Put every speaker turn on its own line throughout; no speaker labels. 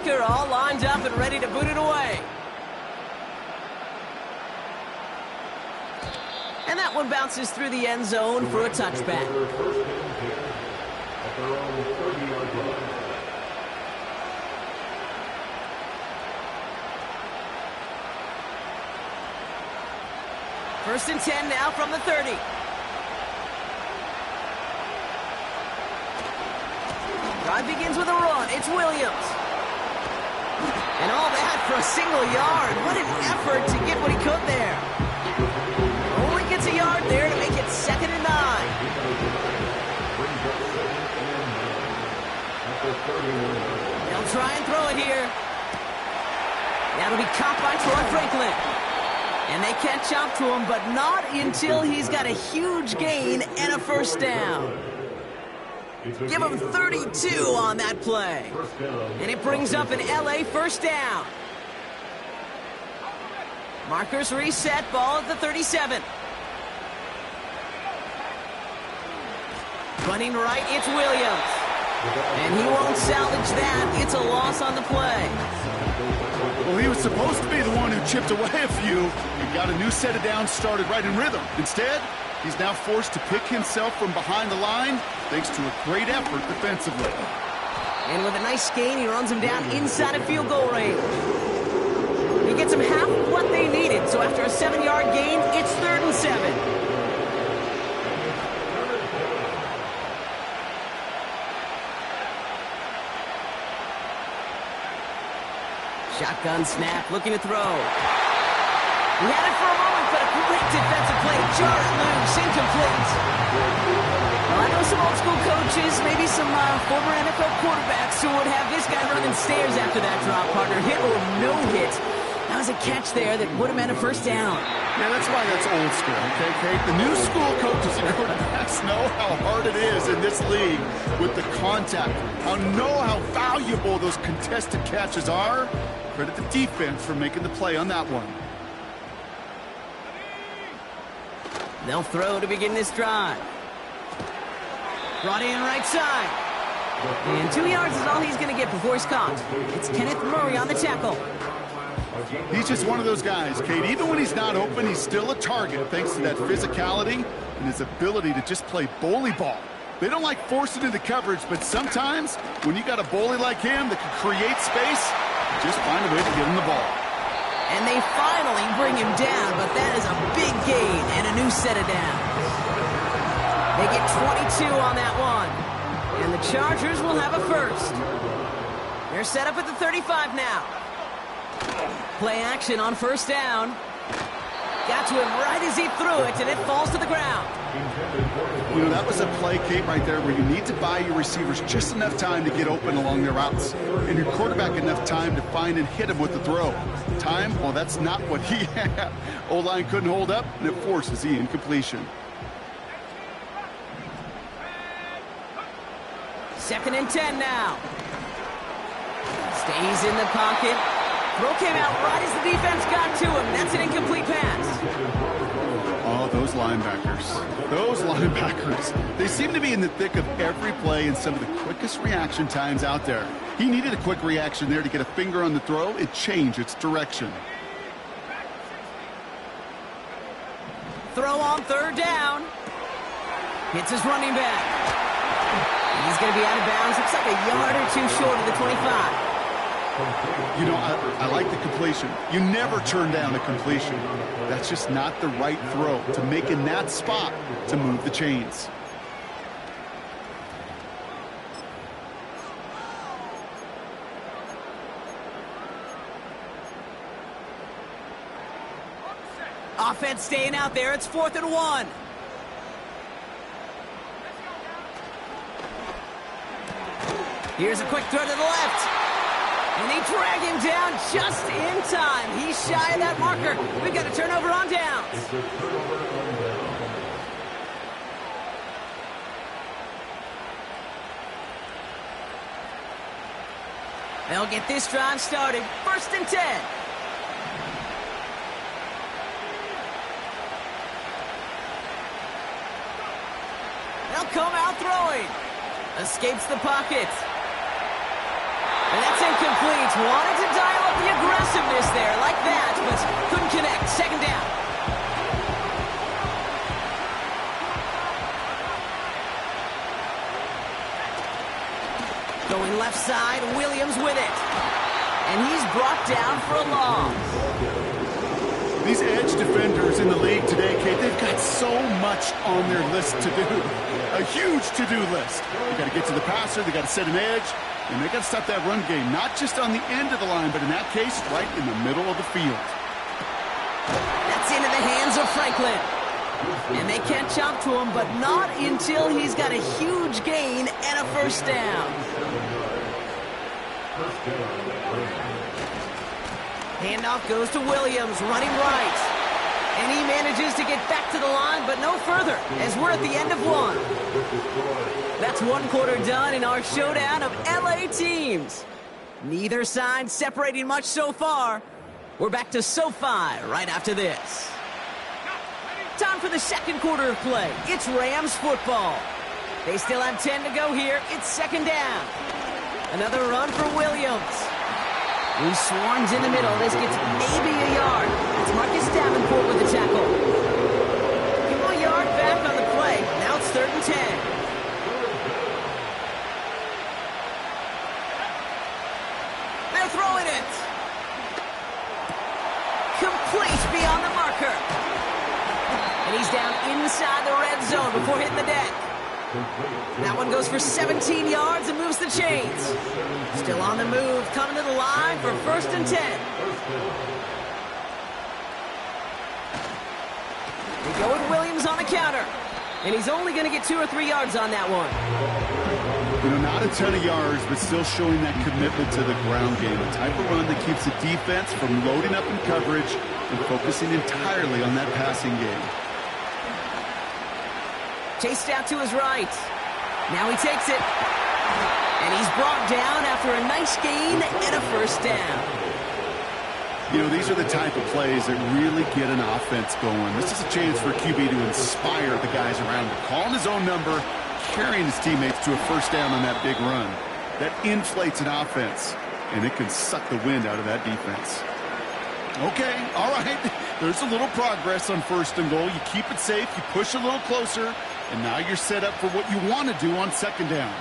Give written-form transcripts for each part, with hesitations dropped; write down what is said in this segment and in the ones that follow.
kicker all lined up and ready to boot it away. And that one bounces through the end zone for a touchback. First and 10 now from the 30. Drive begins with a run. It's Williams. And all that for a single yard. What an effort to get what he could there. Only gets a yard there to make it 2nd and 9. They'll try and throw it here. That'll be caught by Troy Franklin. And they catch up to him, but not until he's got a huge gain and a first down. Give him 32 on that play. And it brings up an LA first down. Markers reset, ball at the 37. Running right, it's Williams. And he won't salvage that. It's a loss on the play.
Well, he was supposed to be the one who chipped away a few and got a new set of downs started right in rhythm. Instead, he's now forced to pick himself from behind the line thanks to a great effort defensively.
And with a nice gain, he runs him down inside of field goal range. He gets him half of what they needed, so after a 7-yard gain, it's 3rd and 7. Shotgun snap, looking to throw. He had it for a moment, but a great defensive play. Jarred loose, incomplete. Well, I know some old school coaches, maybe some former NFL quarterbacks who would have this guy running stairs after that drop, partner. Hit or no hit. That was a catch there that would have meant a first down.
Yeah, that's why that's old school, okay, Kate? The new school coaches and quarterbacks know how hard it is in this league with the contact. Know how valuable those contested catches are. Credit the defense for making the play on that one.
They'll throw to begin this drive. Brought in right side. And 2 yards is all he's going to get before he's caught. It's Kenneth Murray on the tackle.
He's just one of those guys, Kate. Even when he's not open, he's still a target thanks to that physicality and his ability to just play bully ball. They don't like forcing into coverage, but sometimes when you got a bully like him that can create space, you just find a way to get him the ball.
And they finally bring him down, but that is a big gain and a new set of downs. They get 22 on that one. And the Chargers will have a first. They're set up at the 35 now. Play action on first down. Got to him right as he threw it, and it falls to the ground.
You know, that was a play, Kate, right there where you need to buy your receivers just enough time to get open along their routes. And your quarterback enough time to find and hit him with the throw. Time? Well, that's not what he had. O-line couldn't hold up, and it forces the incompletion.
2nd and 10 now. Stays in the pocket. Throw came out right as the defense got to him. That's an incomplete pass.
Oh, those linebackers. Those linebackers. They seem to be in the thick of every play and some of the quickest reaction times out there. He needed a quick reaction there to get a finger on the throw. It changed its direction.
Throw on 3rd down. Hits his running back. He's going to be out of bounds. Looks like a yard or two short of the 25.
You know, I like the completion. You never turn down a completion. That's just not the right throw to make in that spot to move the chains.
Offense staying out there. It's 4th and 1. Here's a quick throw to the left. And they drag him down just in time. He's shy of that marker. We've got a turnover on downs. They'll get this drive started. 1st and 10. They'll come out throwing. Escapes the pocket. And that's incomplete. Wanted to dial up the aggressiveness there like that, but couldn't connect. Second down. Going left side, Williams with it. And he's brought down for a loss.
These edge defenders in the league today, Kate, they've got so much on their list to do. A huge to-do list. They got to get to the passer, they got to set an edge, and they got to stop that run game, not just on the end of the line, but in that case, right in the middle of the field.
That's into the hands of Franklin. And they can't chop to him, but not until he's got a huge gain and a first down. Handoff goes to Williams, running right. And he manages to get back to the line, but no further, as we're at the end of one. That's one quarter done in our showdown of LA teams. Neither side separating much so far. We're back to SoFi right after this. Time for the second quarter of play. It's Rams football. They still have 10 to go here. It's second down. Another run for Williams. He swarms in the middle. This gets maybe a yard. That's Marcus Davenport with the tackle. Give him a yard back on the play. Now it's 3rd and 10. They're throwing it. Complete beyond the marker. And he's down inside the red zone before hitting the deck. That one goes for 17 yards and moves the chains. Still on the move, coming to the line for 1st and 10. They go with Williams on the counter. And he's only going to get 2 or 3 yards on that one.
You know, not a ton of yards, but still showing that commitment to the ground game. A type of run that keeps the defense from loading up in coverage and focusing entirely on that passing game.
Chased out to his right. Now he takes it. And he's brought down after a nice gain and a first down.
You know, these are the type of plays that really get an offense going. This is a chance for QB to inspire the guys around him. Calling his own number, carrying his teammates to a first down on that big run. That inflates an offense, and it can suck the wind out of that defense. Okay, all right. There's a little progress on 1st and goal. You keep it safe, you push a little closer, and now you're set up for what you want to do on 2nd down.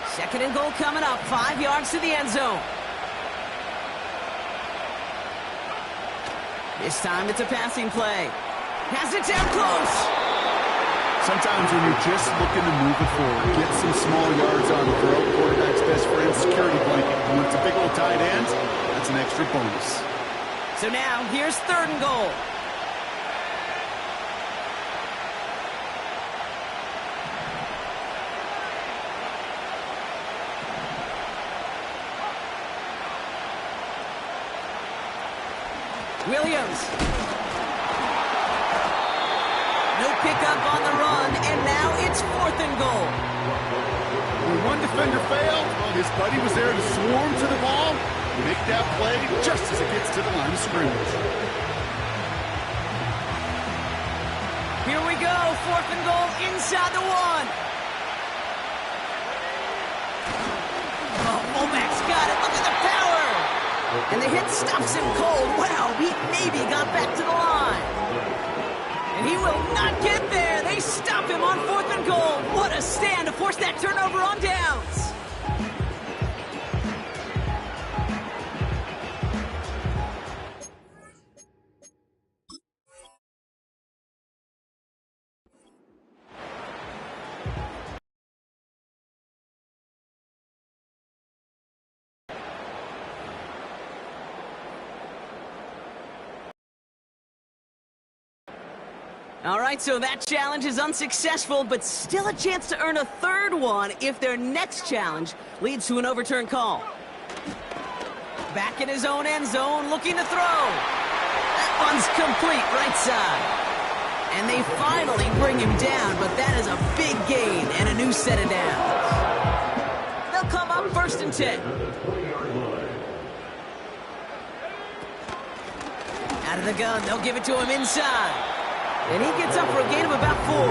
Second and goal coming up, 5 yards to the end zone. This time it's a passing play. Has it down close.
Sometimes when you're just looking to move it forward, get some small yards on the throw, quarterback's best friend, security blanket. When it's a big old tight end, that's an extra bonus.
So now, here's 3rd and goal. Williams. No pickup on the run, and now it's 4th and goal.
When one defender failed, well, his buddy was there to swarm to the ball, make that play just as it gets to the line of scrimmage.
Here we go, 4th and goal inside the 1. Oh, fullback's got it. Look at the power. And the hit stops him cold. Wow, he maybe got back to the line. And he will not get there. They stop him on 4th and goal. What a stand to force that turnover on downs. All right, so that challenge is unsuccessful, but still a chance to earn a 3rd one if their next challenge leads to an overturned call. Back in his own end zone, looking to throw. That one's complete, right side. And they finally bring him down, but that is a big gain and a new set of downs. They'll come up 1st and 10. Out of the gun, they'll give it to him inside. And he gets up for a gain of about 4.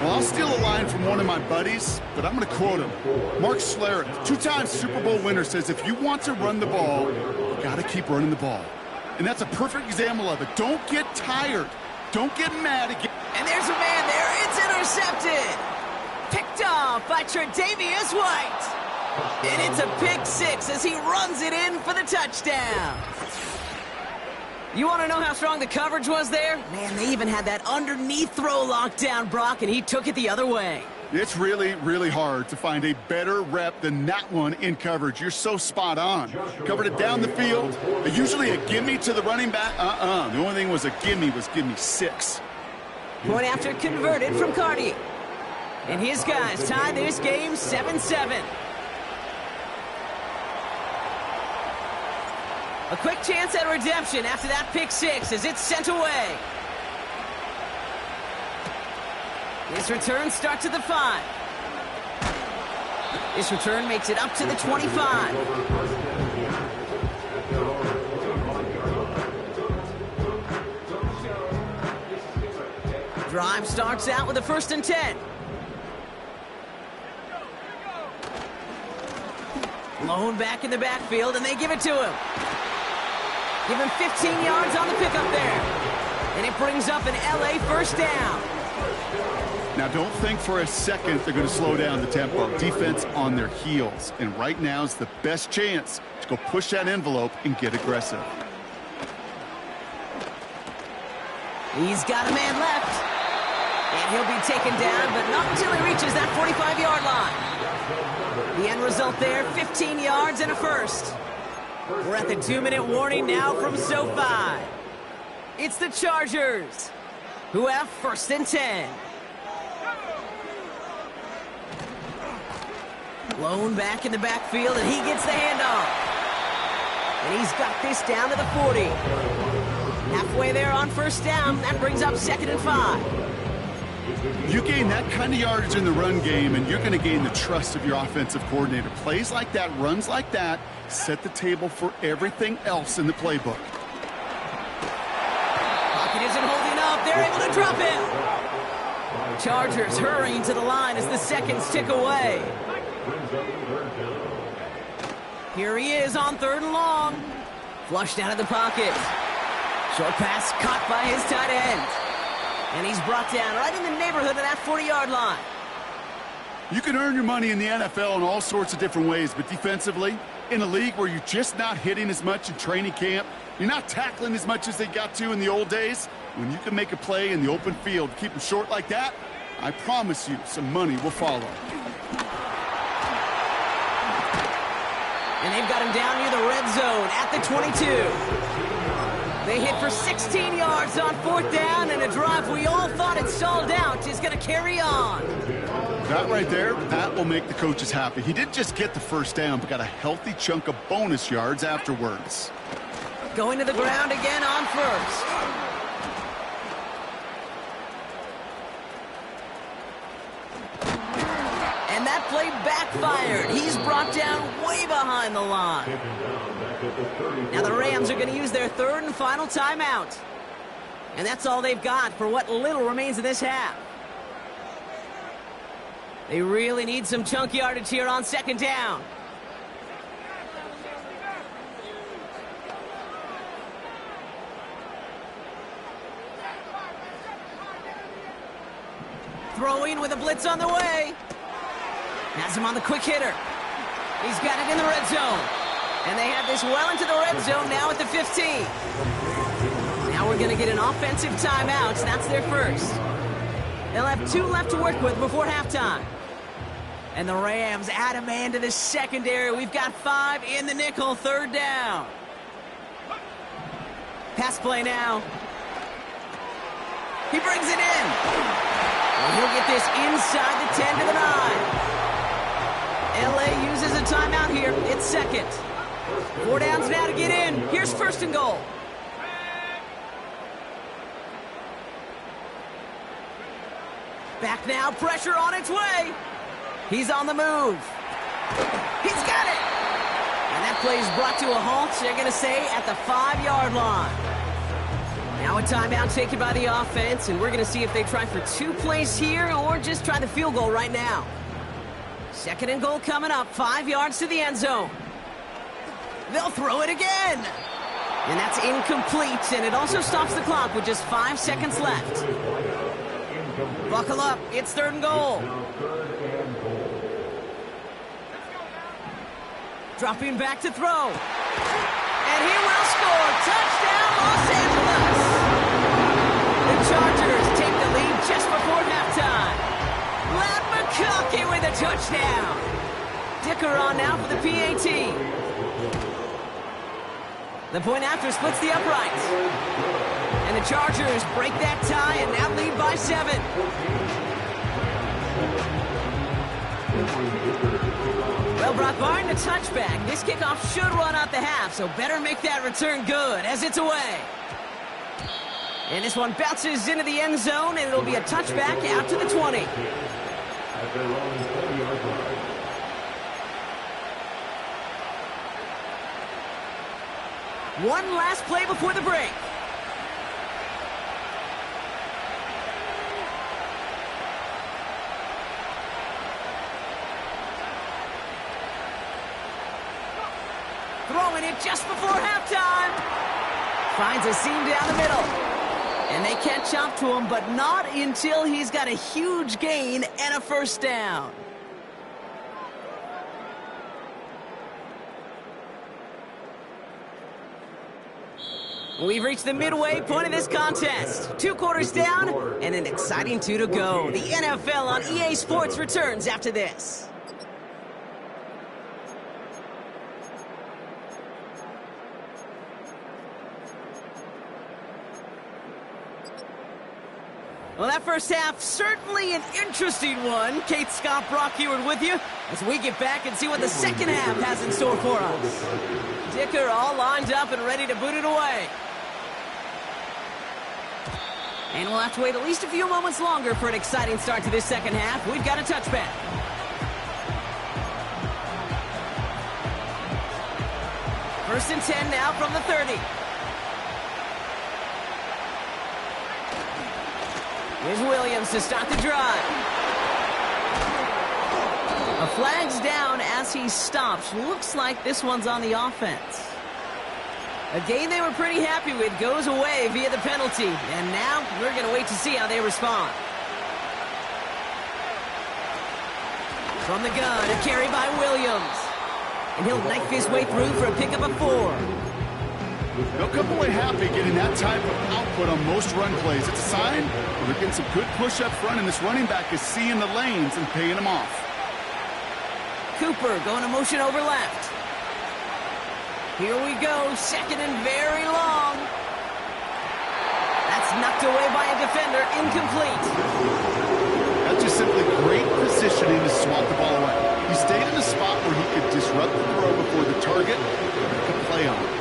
Well, I'll steal a line from one of my buddies, but I'm going to quote him. Mark Schlereth, two-time Super Bowl winner, says if you want to run the ball, you got to keep running the ball. And that's a perfect example of it. Don't get tired. Don't get mad again.
And there's a man there. It's intercepted. Picked off by Tre'Davious White. And it's a pick six as he runs it in for the touchdown. You want to know how strong the coverage was there? Man, they even had that underneath throw locked down, Brock, and he took it the other way.
It's really, really hard to find a better rep than that one in coverage. You're so spot on. Covered it down the field. Usually a gimme to the running back. The only thing was a gimme 6.
Point after converted from Cardi. And his guys tie this game 7-7. A quick chance at redemption after that pick six as it's sent away. This return starts at the 5. This return makes it up to the 25. Drive starts out with a 1st and 10. Lone back in the backfield, and they give it to him. Give him 15 yards on the pickup there. And it brings up an LA 1st down.
Now, don't think for a second they're going to slow down the tempo. Defense on their heels. And right now is the best chance to go push that envelope and get aggressive.
He's got a man left. And he'll be taken down, but not until he reaches that 45-yard line. The end result there, 15 yards and a 1st. We're at the 2-minute warning now from SoFi. It's the Chargers, who have 1st and 10. Lone back in the backfield, and he gets the handoff. And he's got this down to the 40. Halfway there on 1st down. That brings up 2nd and 5.
You gain that kind of yardage in the run game, and you're going to gain the trust of your offensive coordinator. Plays like that, runs like that, set the table for everything else in the playbook.
Pocket isn't holding up. They're able to drop him. Chargers hurrying to the line as the seconds tick away. Here he is on 3rd and long. Flushed out of the pocket. Short pass caught by his tight end. And he's brought down right in the neighborhood of that 40-yard line.
You can earn your money in the NFL in all sorts of different ways, but defensively, in a league where you're just not hitting as much in training camp, you're not tackling as much as they got to in the old days, when you can make a play in the open field, keep them short like that, I promise you some money will follow.
And they've got him down near the red zone at the 22. They hit for 16 yards on 4th down, and a drive we all thought had stalled out is going to carry on.
That right there, that will make the coaches happy. He didn't just get the 1st down, but got a healthy chunk of bonus yards afterwards.
Going to the ground again on 1st. And that play backfired. He's brought down way behind the line. Now the Rams are going to use their 3rd and final timeout. And that's all they've got for what little remains of this half. They really need some chunk yardage here on 2nd down. Throwing with a blitz on the way. Has him on the quick hitter. He's got it in the red zone. And they have this well into the red zone now at the 15. Now we're going to get an offensive timeout. That's their 1st. They'll have 2 left to work with before halftime. And the Rams add a man to the secondary. We've got 5 in the nickel, 3rd down. Pass play now. He brings it in. And he'll get this inside the 10 to the 9. LA uses a timeout here. It's 2nd. 4 downs now to get in. Here's 1st and goal. Back now, pressure on its way. He's on the move. He's got it. And that play is brought to a halt, they're going to say, at the 5-yard line. Now a timeout taken by the offense, and we're going to see if they try for 2 plays here or just try the field goal right now. 2nd and goal coming up, 5 yards to the end zone. They'll throw it again. And that's incomplete, and it also stops the clock with just 5 seconds left. Buckle up, it's 3rd and goal. Dropping back to throw. And he will score. Touchdown, Los Angeles. The Chargers take the lead just before halftime. Matt McConkey with a touchdown. Dicker on now for the PAT. The point after splits the uprights. And the Chargers break that tie and now lead by 7. Well, Brock Barton, a touchback. This kickoff should run out the half, so better make that return good as it's away. And this one bounces into the end zone, and it'll be a touchback out to the 20. One last play before the break. Throwing it just before halftime. Finds a seam down the middle. And they catch up to him, but not until he's got a huge gain and a 1st down. We've reached the midway point of this contest. 2 quarters down and an exciting 2 to go. The NFL on EA Sports returns after this. Well, that first half, certainly an interesting one. Kate, Scott, Brock Heward with you as we get back and see what the second half has in store for us. Dicker all lined up and ready to boot it away. And we'll have to wait at least a few moments longer for an exciting start to this second half. We've got a touchback. First and 10 now from the 30. Here's Williams to start the drive. A flag's down as he stops. Looks like this one's on the offense. A gain they were pretty happy with goes away via the penalty. And now we're going to wait to see how they respond. From the gun, a carry by Williams. And he'll knife his way through for a pickup of 4.
They'll come away happy getting that type of output on most run plays. It's a sign they're getting some good push up front, and this running back is seeing the lanes and paying them off.
Cooper going to motion over left. Here we go, 2nd and very long. That's knocked away by a defender, incomplete.
That's just simply great positioning to swat the ball away. He stayed in a spot where he could disrupt the throw before the target could play on it.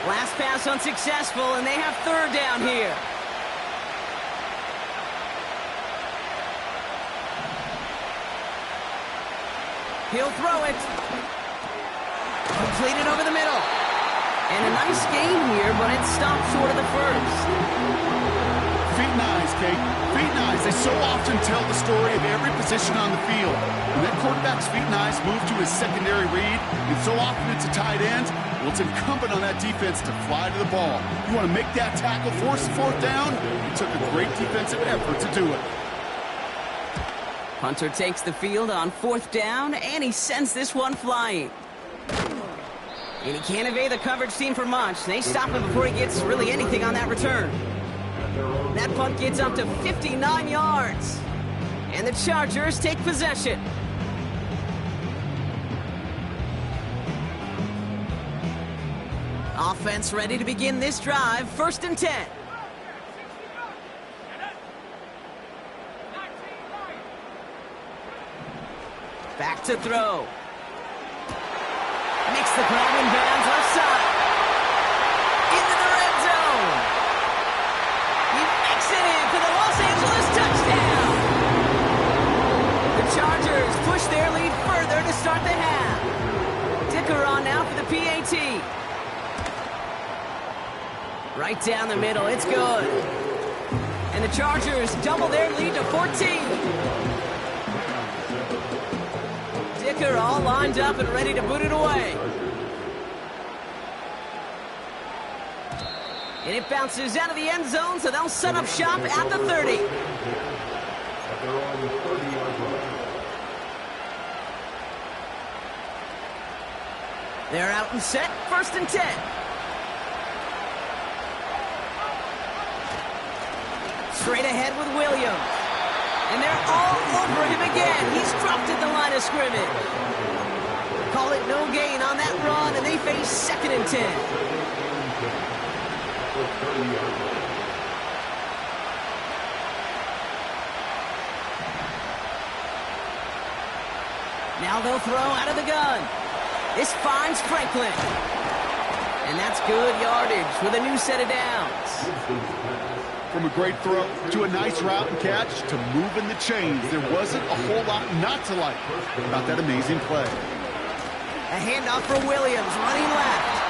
Last pass unsuccessful, and they have 3rd down here. He'll throw it. Completed over the middle. And a nice gain here, but it stopped short of the 1st.
Feet and eyes, Kate. Feet and eyes. They so often tell the story of every position on the field. When that quarterback's feet and eyes move to his secondary read, and so often it's a tight end, well, it's incumbent on that defense to fly to the ball. You want to make that tackle, force the 4th down? It took a great defensive effort to do it.
Hunter takes the field on 4th down, and he sends this one flying. And he can't evade the coverage team for much. They stop him before he gets really anything on that return. That punt gets up to 59 yards. And the Chargers take possession. Offense ready to begin this drive. 1st and 10. Back to throw. Makes the grab in bounds left side. Into the red zone. He makes it in for the Los Angeles touchdown. The Chargers push their lead further to start the half. Dicker on now for the PAT. Right down the middle, it's good. And the Chargers double their lead to 14. Dicker all lined up and ready to boot it away. And it bounces out of the end zone, so they'll set up shop at the 30. They're out and set, 1st and 10. Straight ahead with Williams. And they're all over him again. He's dropped at the line of scrimmage. Call it no gain on that run, and they face 2nd and 10. Now they'll throw out of the gun. This finds Franklin. And that's good yardage with a new set of downs.
From a great throw to a nice route and catch to moving the chains, there wasn't a whole lot not to like about that amazing play.
A handoff for Williams, running left.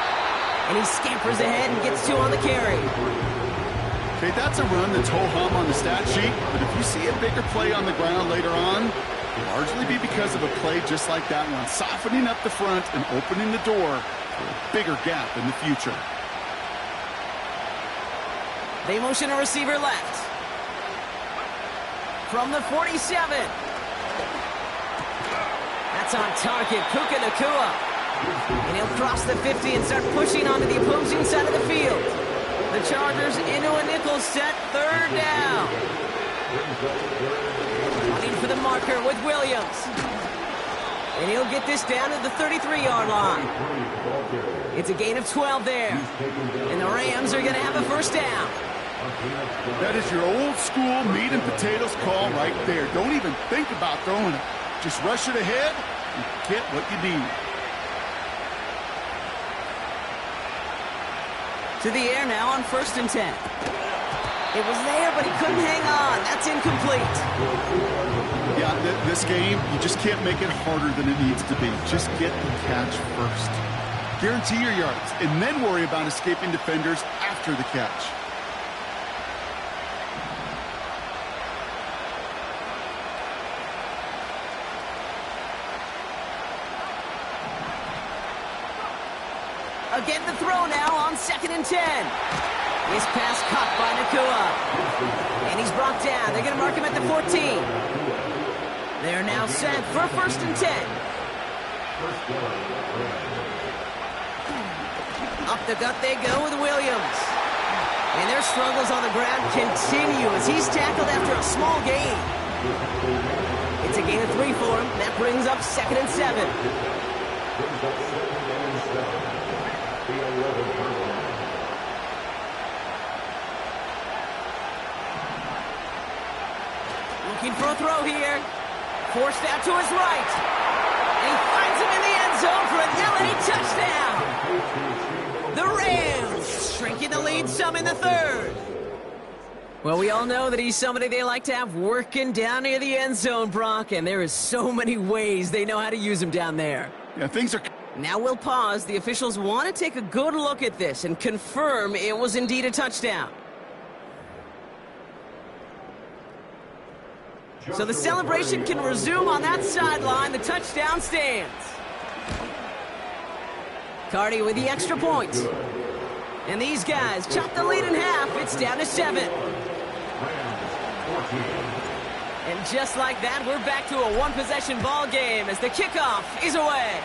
And he scampers ahead and gets 2 on the carry.
Okay, that's a run that's ho-hum on the stat sheet, but if you see a bigger play on the ground later on, it'll largely be because of a play just like that one, softening up the front and opening the door for a bigger gap in the future.
They motion a receiver left. From the 47. That's on target, Puka Nacua. And he'll cross the 50 and start pushing onto the opposing side of the field. The Chargers into a nickel set, 3rd down. Running for the marker with Williams. And he'll get this down to the 33-yard line. It's a gain of 12 there. And the Rams are going to have a 1st down.
That is your old school meat and potatoes call right there. Don't even think about throwing it. Just rush it ahead and get what you need.
To the air now on 1st and 10. It was there, but he couldn't hang on. That's incomplete.
Yeah, this game, you just can't make it harder than it needs to be. Just get the catch first. Guarantee your yards, and then worry about escaping defenders after the catch.
Again the throw now on 2nd and 10. This pass caught by Nacua. And he's brought down. They're going to mark him at the 14. They're now set for 1st and 10. Up the gut they go with Williams. And their struggles on the ground continue as he's tackled after a small gain. It's a gain of 3 for him. That brings up 2nd and 7. Looking for a throw here. Forced out to his right. And he finds him in the end zone for an LA touchdown. The Rams shrinking the lead some in the 3rd. Well, we all know that he's somebody they like to have working down near the end zone, Brock, and there is so many ways they know how to use him down there.
Yeah, things are...
Now we'll pause. The officials want to take a good look at this and confirm it was indeed a touchdown. So the celebration can resume on that sideline. The touchdown stands. Cardi with the extra point. And these guys chop the lead in half. It's down to 7. And just like that, we're back to a one-possession ball game as the kickoff is away.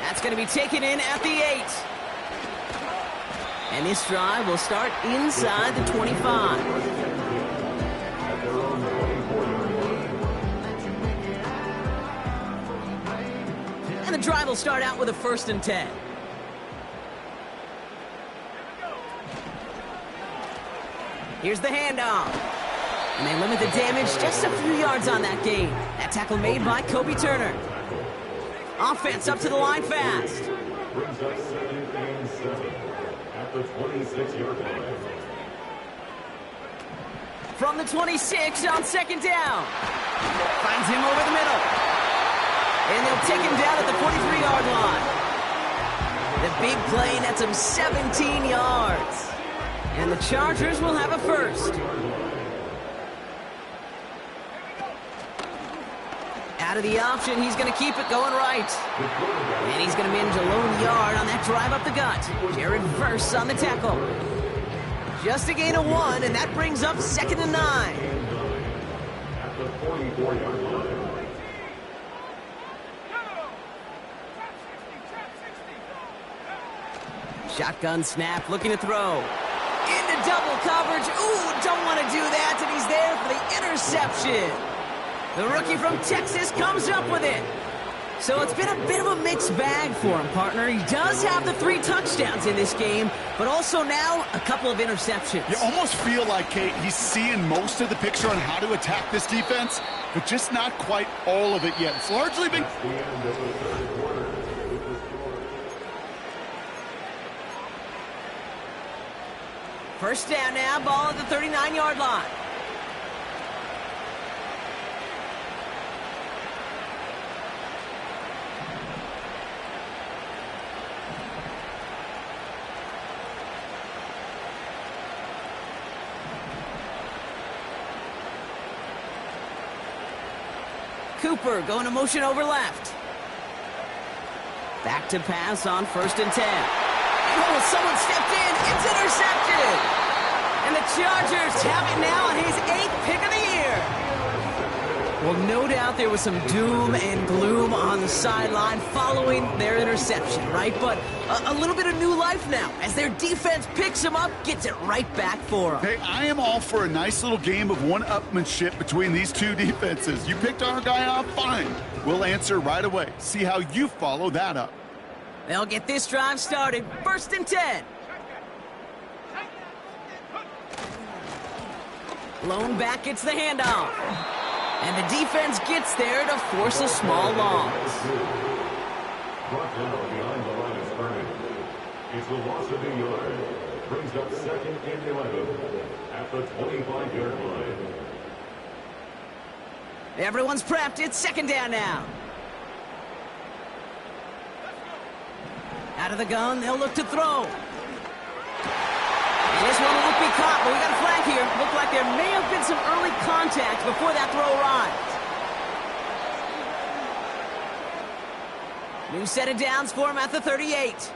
That's going to be taken in at the 8. And this drive will start inside the 25. And the drive will start out with a 1st and 10. Here's the handoff. And they limit the damage just a few yards on that gain. That tackle made by Kobe Turner. Offense up to the line fast.
Brings up 2nd and 7 at the 26-yard line.
From the 26 on 2nd down. Finds him over the middle. And they'll take him down at the 43-yard line. The big play nets him 17 yards. And the Chargers will have a first. Out of the option, he's going to keep it going right. And he's going to manage a lone yard on that drive up the gut. Jared Verse on the tackle. Just a gain of 1, and that brings up 2nd and 9.
At the 44-yard line.
Shotgun snap, looking to throw. Into double coverage. Ooh, don't want to do that, and he's there for the interception. The rookie from Texas comes up with it. So it's been a bit of a mixed bag for him, partner. He does have the 3 touchdowns in this game, but also now a couple of interceptions.
You almost feel like, Kate, he's seeing most of the picture on how to attack this defense, but just not quite all of it yet. It's largely been...
That's the end of the third quarter.
First down now, ball at the 39-yard line. Cooper going to motion over left. Back to pass on 1st and 10. Oh, someone stepped in. It's intercepted. And the Chargers have it now on his 8th pick of the year. Well, no doubt there was some doom and gloom on the sideline following their interception, right? But a little bit of new life now as their defense picks him up, gets it right back for them.
Hey, I am all for a nice little game of one-upmanship between these two defenses. You picked our guy off, fine. We'll answer right away. See how you follow that up.
They'll get this drive started. 1st and 10. Lone back gets the handoff. And the defense gets there to force a small loss.
Brought down behind the line of scrimmage. It's a loss of a yard. Brings up 2nd and 11 at the 25-yard line.
Everyone's prepped. It's 2nd down now. Out of the gun, they'll look to throw. And this one won't be caught, but we got a flag here. Looked like there may have been some early contact before that throw arrived. New set of downs for him at the 38.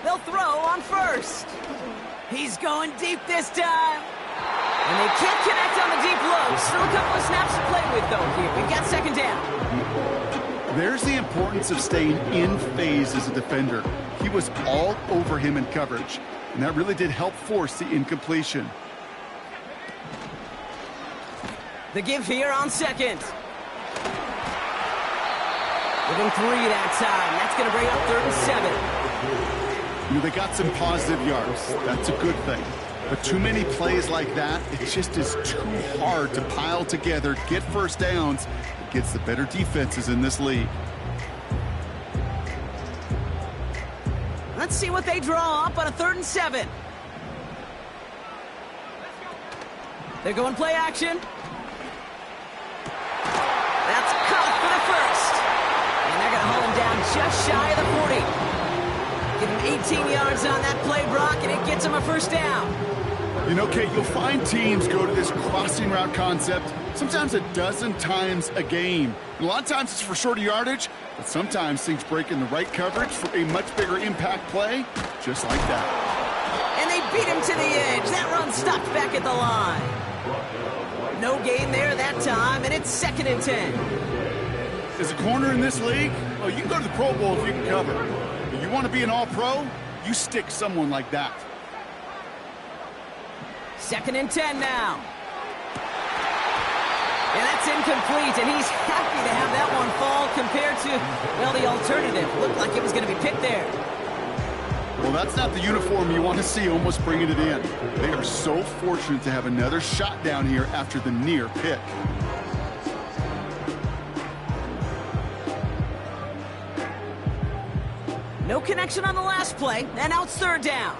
They'll throw on 1st. He's going deep this time. And they can't connect on the deep low. Still a couple of snaps to play with, though, here. We've got 2nd down.
There's the importance of staying in phase as a defender. He was all over him in coverage, and that really did help force the incompletion.
The give here on 2nd. Within 3 that time. That's going to bring up 3rd and 7.
You know, they got some positive yards. That's a good thing. But too many plays like that, it just is too hard to pile together, get first downs against the better defenses in this league.
Let's see what they draw up on a 3rd and 7. They're going play action. That's caught for the 1st. And they're going to haul him down just shy of the 40. Give him 18 yards on that play, Brock, and it gets him a 1st down.
You know, Kate, you'll find teams go to this crossing route concept sometimes a dozen times a game. And a lot of times it's for shorter yardage, but sometimes things break in the right coverage for a much bigger impact play, just like that.
And they beat him to the edge. That run stopped back at the line. No gain there that time, and it's 2nd and 10.
As a corner in this league, well, you can go to the Pro Bowl if you can cover. But you want to be an all-pro, you stick someone like that.
2nd and 10 now. And that's incomplete, and he's happy to have that one fall compared to, well, the alternative. Looked like it was going to be picked there.
Well, that's not the uniform you want to see almost bringing it in. They are so fortunate to have another shot down here after the near pick.
No connection on the last play, and now it's 3rd down.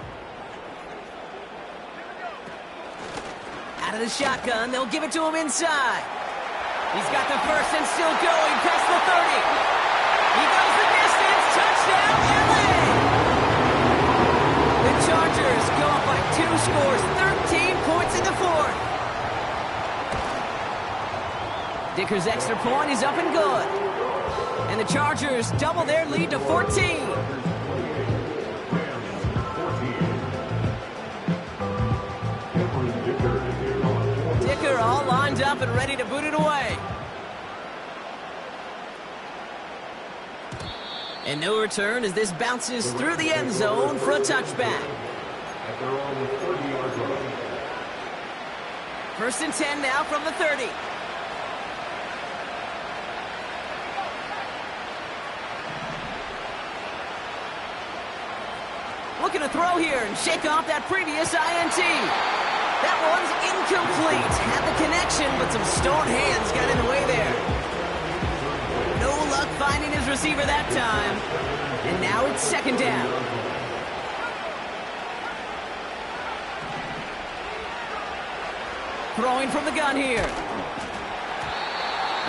Out of the shotgun, they'll give it to him inside. He's got the first and still going past the 30. He goes the distance. Touchdown, LA! The Chargers go up by 2 scores, 13 points in the fourth. Dicker's extra point is up and good. And the Chargers double their lead to 14. Dicker all lined up and ready to boot it away. And no return as this bounces through the end zone for a touchback.
At their own 30-yard line.
1st and 10 now from the 30. Looking to throw here and shake off that previous INT. That one's incomplete. Had the connection, but some stone hands got in the way there. No luck finding his receiver that time. And now it's 2nd down. Throwing from the gun here.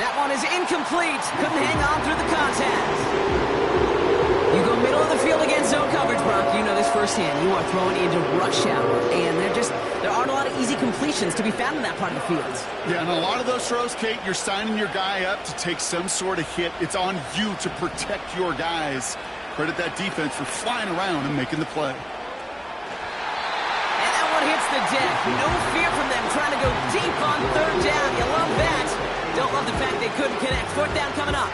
That one is incomplete. Couldn't hang on through the contact. You go middle of the field against zone coverage, Brock. You know this firsthand. You are throwing into rush hour, and there aren't a lot of easy completions to be found in that part of the field.
Yeah, and a lot of those throws, Kate, you're signing your guy up to take some sort of hit. It's on you to protect your guys. Credit that defense for flying around and making the play.
And that one hits the deck. No fear from them trying to go deep on 3rd down. You love that. Don't love the fact they couldn't connect. 4th down coming up.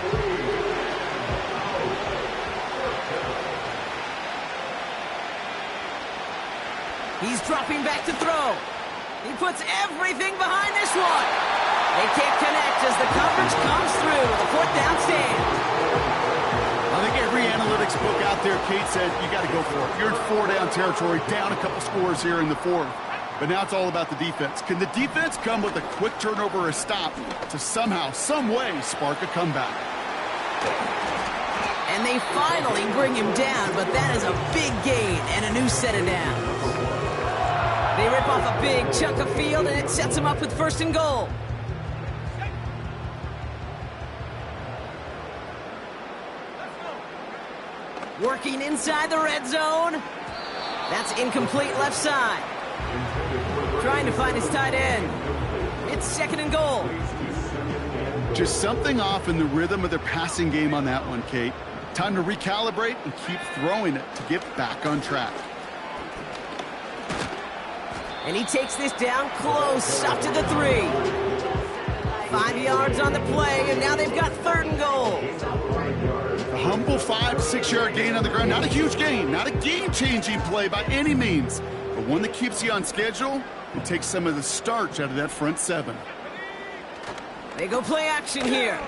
He's dropping back to throw. He puts everything behind this one. They can't connect as the coverage comes through. The 4th down stand.
I think every analytics book out there, Kate, said you got to go for it. You're in 4-down territory, down a couple scores here in the 4th. But now it's all about the defense. Can the defense come with a quick turnover or a stop to somehow, some way, spark a comeback?
And they finally bring him down, but that is a big gain and a new set of downs. They rip off a big chunk of field, and it sets them up with 1st and goal. Working inside the red zone. That's incomplete left side. Trying to find his tight end. It's 2nd and goal.
Just something off in the rhythm of their passing game on that one, Kate. Time to recalibrate and keep throwing it to get back on track.
And he takes this down close, up to the 3. 5 yards on the play, and now they've got 3rd and goal.
A humble 5-6 yard gain on the ground. Not a huge gain, not a game-changing play by any means, but one that keeps you on schedule and takes some of the starch out of that front 7.
They go play action here.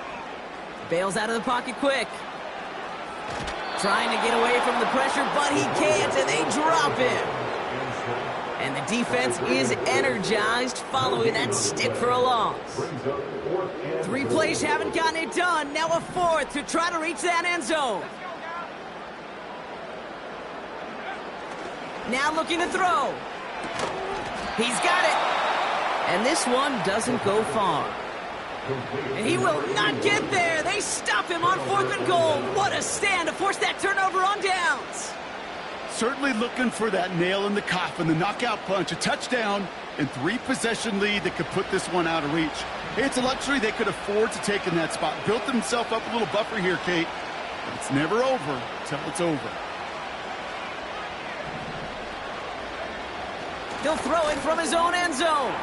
Bails out of the pocket quick. Trying to get away from the pressure, but he can't, and they drop him. And the defense is energized following that stick for a loss. 3 plays haven't gotten it done. Now a 4th to try to reach that end zone. Now looking to throw. He's got it. And this one doesn't go far. And he will not get there. They stop him on 4th and goal. What a stand to force that turnover on downs.
Certainly looking for that nail in the coffin, the knockout punch, a touchdown, and 3-possession lead that could put this one out of reach. Hey, it's a luxury they could afford to take in that spot. Built himself up a little buffer here, Kate. But it's never over until it's over.
He'll throw it from his own end zone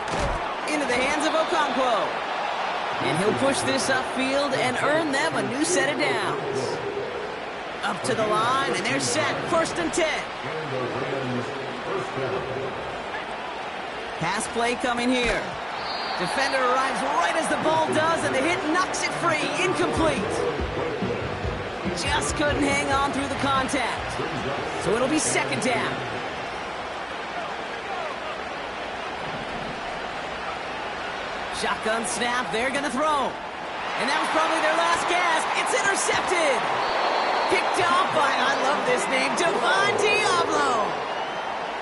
into the hands of Okonkwo. And he'll push this upfield and earn them a new set of downs. Up to the line, and they're set. 1st and 10. Pass play coming here. Defender arrives right as the ball does, and the hit knocks it free. Incomplete. Just couldn't hang on through the contact. So it'll be 2nd down. Shotgun snap, they're going to throw. And that was probably their last gasp. It's intercepted. Picked off by, I love this name, Devon Diablo.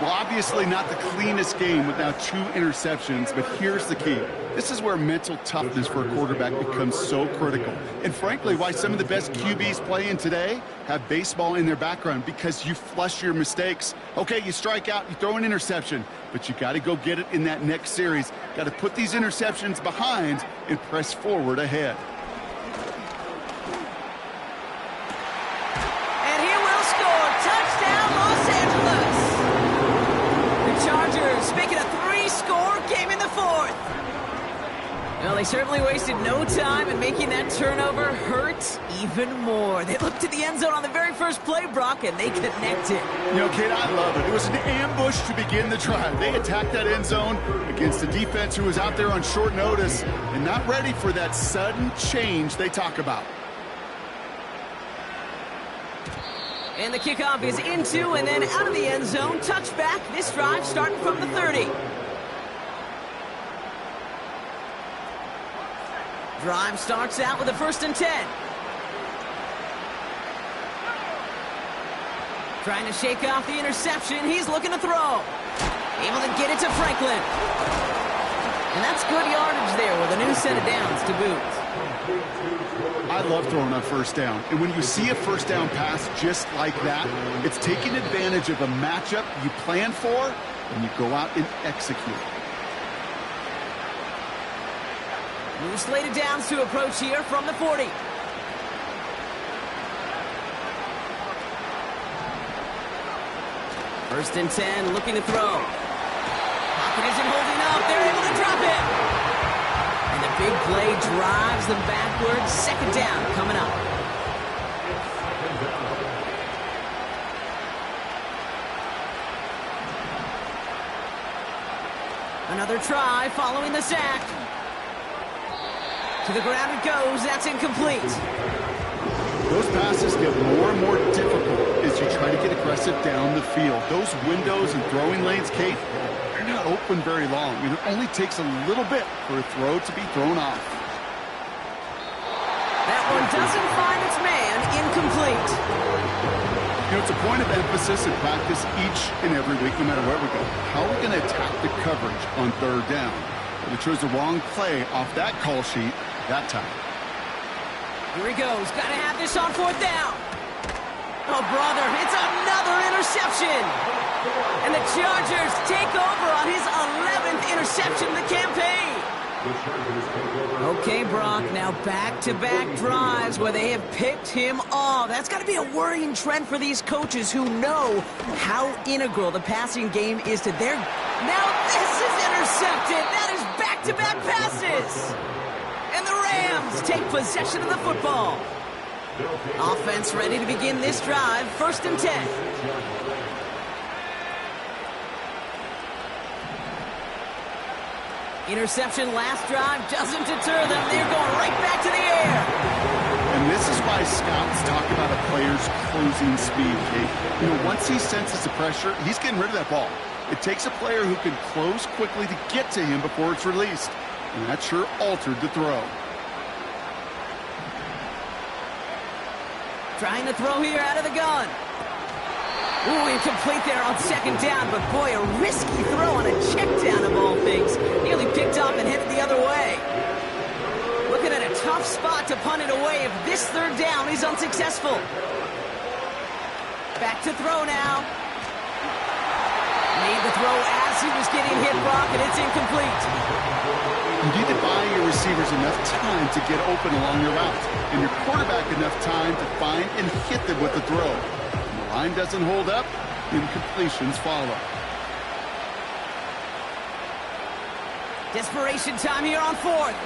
Well, obviously not the cleanest game with now 2 interceptions, but here's the key. This is where mental toughness for a quarterback becomes so critical. And frankly, why some of the best QBs playing today have baseball in their background, because you flush your mistakes. Okay, you strike out, you throw an interception, but you got to go get it in that next series. Got to put these interceptions behind and press forward ahead.
And he will score. Touchdown, Los Angeles. The Chargers making a 3-score game in the 4th. Well, they certainly wasted no time in making that turnover hurt even more. They looked to the end zone on the very first play, Brock, and they connected.
You know, Kate, I love it. It was an ambush to begin the drive. They attacked that end zone against a defense who was out there on short notice and not ready for that sudden change they talk about.
And the kickoff is into and then out of the end zone. Touchback. This drive starting from the 30. Drive starts out with a 1st and 10. Trying to shake off the interception. He's looking to throw. Able to get it to Franklin. And that's good yardage there with a new set of downs to boot.
I love throwing on 1st down. And when you see a 1st down pass just like that, it's taking advantage of a matchup you plan for and you go out and execute.
New slated downs to approach here from the 40. First and 10, looking to throw. Pocket isn't holding up. They're able to drop it. And the big play drives them backwards. 2nd down coming up. Another try following the sack. To the ground it goes. That's incomplete.
Those passes get more and more difficult as you try to get aggressive down the field. Those windows and throwing lanes, Kate, they're not open very long. And it only takes a little bit for a throw to be thrown off.
That one doesn't find its man. Incomplete.
You know, it's a point of emphasis in practice each and every week, no matter where we go. How are we going to attack the coverage on 3rd down? We chose the wrong play off that call sheet that time.
Here he goes. Got to have this on 4th down. Oh, brother, it's another interception. And the Chargers take over on his 11th interception of the campaign. Okay, Brock, now back-to-back drives where they have picked him off. That's got to be a worrying trend for these coaches who know how integral the passing game is to their... Now this is intercepted. That is back-to-back passes. And the Rams take possession of the football. Offense ready to begin this drive. 1st and 10. Interception last drive doesn't deter them. They're going right back to the air.
And this is why scouts talk about a player's closing speed, Kate. You know, once he senses the pressure, he's getting rid of that ball. It takes a player who can close quickly to get to him before it's released. And that sure altered the throw.
Trying to throw here out of the gun. Ooh, incomplete there on 2nd down, but boy, a risky throw on a check down of all things. Nearly picked off and headed the other way. Looking at a tough spot to punt it away if this 3rd down is unsuccessful. Back to throw now. Made the throw as he was getting hit, Brock, and it's incomplete.
You need to buy your receivers enough time to get open along your route, and your quarterback enough time to find and hit them with the throw. When the line doesn't hold up, incompletions follow.
Desperation time here on 4th.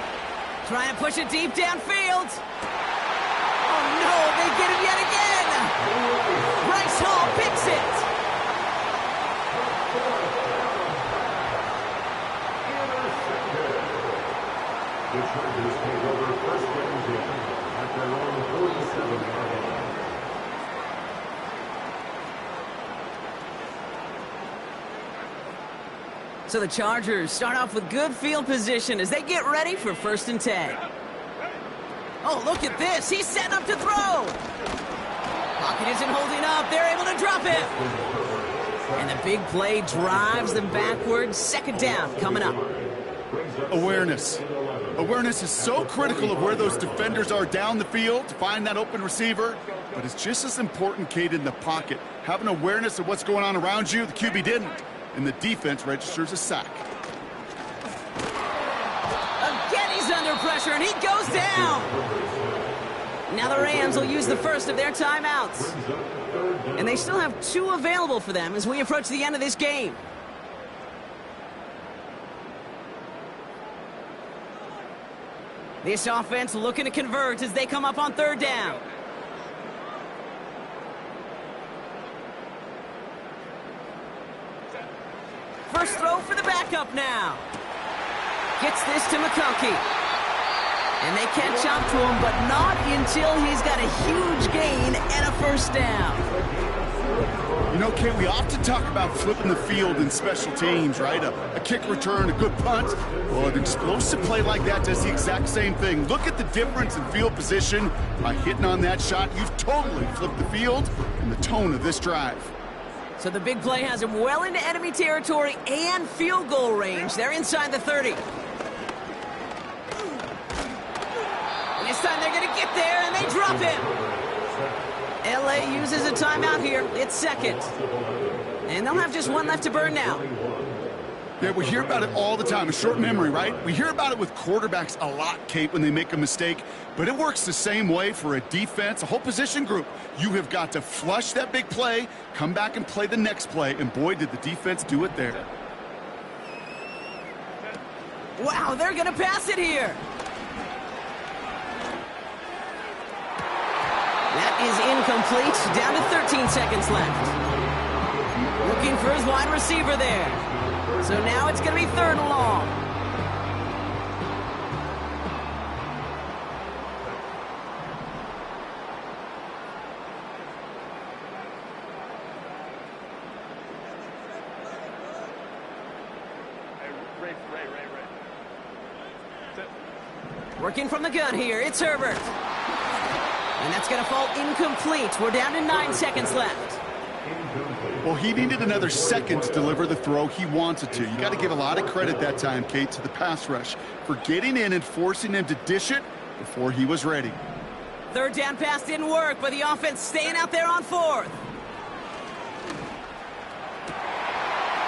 Trying to push it deep downfield. Oh no, they get him yet again. Bryce Hall picks it.
The Chargers take over 1st and 10 at their own 47-yard line.
So the Chargers start off with good field position as they get ready for 1st and 10. Oh, look at this. He's setting up to throw. Pocket isn't holding up. They're able to drop it. And the big play drives them backwards. Second down coming up.
Awareness. Awareness is so critical of where those defenders are down the field to find that open receiver, but it's just as important, Kate, in the pocket. Having awareness of what's going on around you, the QB didn't, and the defense registers a sack.
Again, he's under pressure, and he goes down. Now the Rams will use the first of their timeouts. And they still have 2 available for them as we approach the end of this game. This offense looking to convert as they come up on third down. First throw for the backup now. Gets this to McConkey. And they catch up to him, but not until he's got a huge gain and a first down.
You know, Kate, we often talk about flipping the field in special teams, right? A kick return, a good punt. Well, an explosive play like that does the exact same thing. Look at the difference in field position. By hitting on that shot, you've totally flipped the field and the tone of this drive.
So the big play has him well into enemy territory and field goal range. They're inside the 30. And this time they're going to get there, and they drop him. LA uses a timeout here. It's second. And they'll have just 1 left to burn now.
Yeah, we hear about it all the time. A short memory, right? We hear about it with quarterbacks a lot, Kate, when they make a mistake. But it works the same way for a defense, a whole position group. You have got to flush that big play, come back and play the next play. And boy, did the defense do it there.
Wow, they're going to pass it here. That is incomplete. Down to 13 seconds left. Looking for his wide receiver there. So now it's going to be third and long. Working from the gun here. It's Herbert. And that's going to fall incomplete. We're down to 9 seconds left.
Well, he needed another second to deliver the throw he wanted to. You got to give a lot of credit that time, Kate, to the pass rush for getting in and forcing him to dish it before he was ready.
Third down pass didn't work, but the offense staying out there on fourth.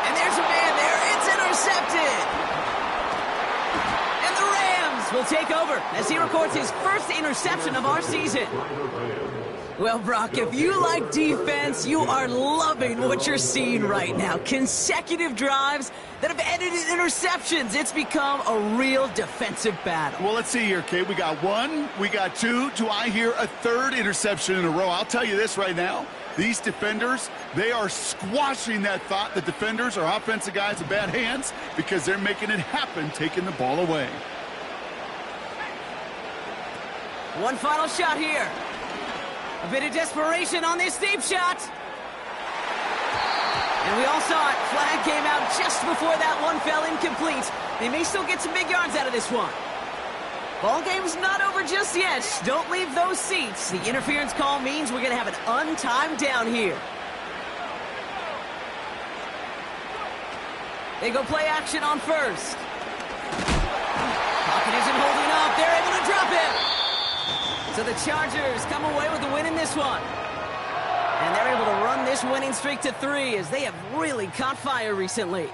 And there's a man there. It's intercepted. And the Rams will take over as he records his first interception of our season. Well, Brock, if you like defense, you are loving what you're seeing right now. Consecutive drives that have ended in interceptions. It's become a real defensive battle.
Well, let's see here, Kate. We got 1, we got 2. Do I hear a third interception in a row? I'll tell you this right now. These defenders, they are squashing that thought the defenders are offensive guys in bad hands because they're making it happen, taking the ball away.
One final shot here. A bit of desperation on this deep shot. And we all saw it. Flag came out just before that one fell incomplete. They may still get some big yards out of this one. Ball game's not over just yet. Don't leave those seats. The interference call means we're going to have an untimed down here. They go play action on first. Pocket isn't holding up. They're able to drop it. So the Chargers come away with the win in this one. And they're able to run this winning streak to 3 as they have really caught fire recently.